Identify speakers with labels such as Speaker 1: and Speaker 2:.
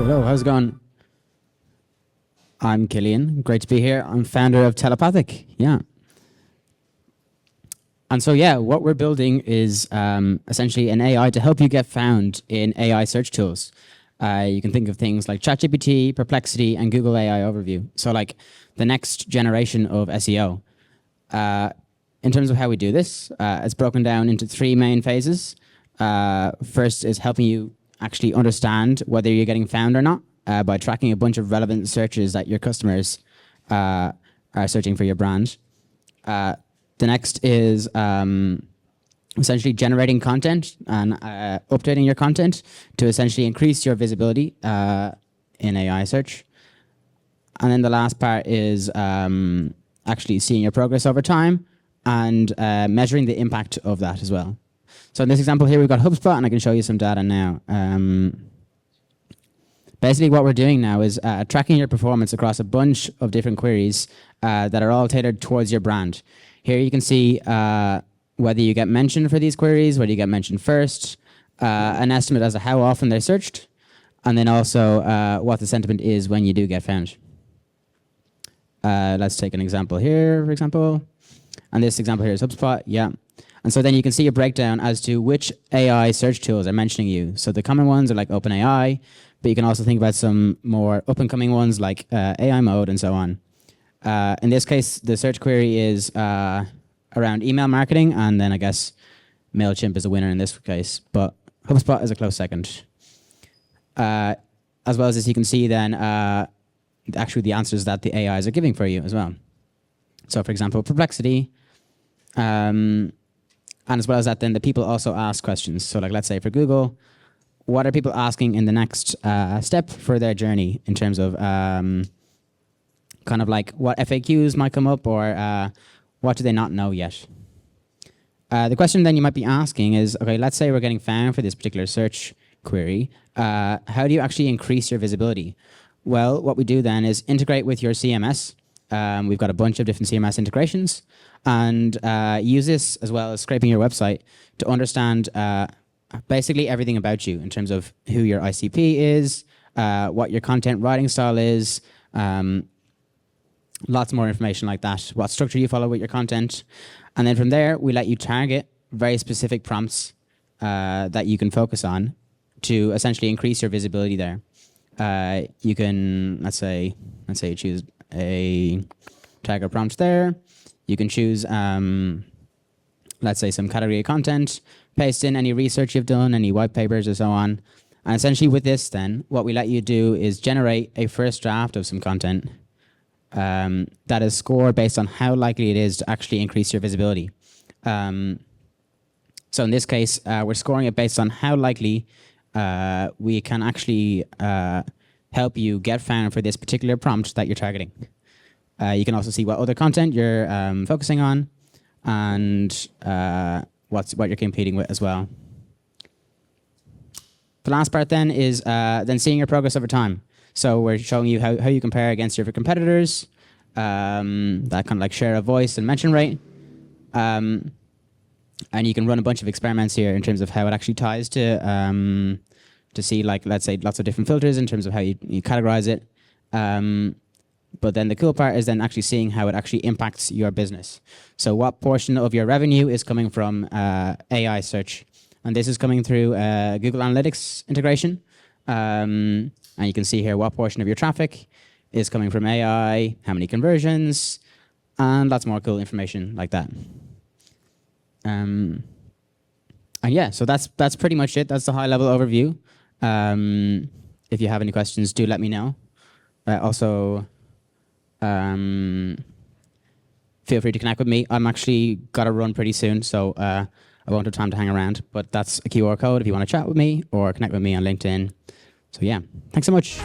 Speaker 1: Hello, how's it going? I'm Killian. Great to be here. I'm founder of Telepathic. Yeah. And so, yeah, what we're building is essentially an AI to help you get found in AI search tools. You can think of things like ChatGPT, Perplexity, and Google AI Overview. So, like the next generation of SEO. In terms of how we do this, it's broken down into three main phases. First is helping you actually understand whether you're getting found or not by tracking a bunch of relevant searches that your customers are searching for your brand. The next is essentially generating content and updating your content to essentially increase your visibility in AI search. And then the last part is actually seeing your progress over time and measuring the impact of that as well. So in this example here, we've got HubSpot, and I can show you some data now. Basically, what we're doing now is tracking your performance across a bunch of different queries that are all tailored towards your brand. Here you can see whether you get mentioned for these queries, whether you get mentioned first, an estimate as to how often they're searched, and then also what the sentiment is when you do get found. Let's take an example here, for example. And this example here is HubSpot, yeah. And so then you can see a breakdown as to which AI search tools are mentioning you. So the common ones are like OpenAI, but you can also think about some more up-and-coming ones like AI Mode and so on. In this case, the search query is around email marketing, and then I guess MailChimp is a winner in this case, but HubSpot is a close second. As well as this, you can see then actually the answers that the AIs are giving for you as well. So for example, Perplexity, and as well as that, then the people also ask questions. So like, let's say for Google, what are people asking in the next step for their journey in terms of kind of like what FAQs might come up, or what do they not know yet? The question then you might be asking is, okay, let's say we're getting found for this particular search query. How do you actually increase your visibility? Well, what we do then is integrate with your CMS. We've got a bunch of different CMS integrations, and use this as well as scraping your website to understand basically everything about you in terms of who your ICP is, what your content writing style is, lots more information like that, what structure you follow with your content. And then from there, we let you target very specific prompts that you can focus on to essentially increase your visibility there. You can, let's say you choose a target prompt there. You can choose, let's say, some category of content, paste in any research you've done, any white papers or so on. And essentially with this then, what we let you do is generate a first draft of some content that is scored based on how likely it is to actually increase your visibility. So in this case, we're scoring it based on how likely we can actually help you get found for this particular prompt that you're targeting. You can also see what other content you're focusing on, and what you're competing with as well. The last part then is then seeing your progress over time. So we're showing you how you compare against your competitors, that kind of like share of voice and mention rate. And you can run a bunch of experiments here in terms of how it actually ties to see, like, let's say, lots of different filters in terms of how you categorize it. But then the cool part is then actually seeing how it actually impacts your business. So what portion of your revenue is coming from AI search? And this is coming through Google Analytics integration. And you can see here what portion of your traffic is coming from AI, how many conversions, and lots more cool information like that. And yeah, so that's pretty much it. That's the high-level overview. If you have any questions, do let me know. Also, feel free to connect with me. I'm actually got to run pretty soon, so I won't have time to hang around. But that's a QR code if you want to chat with me or connect with me on LinkedIn. So yeah, thanks so much.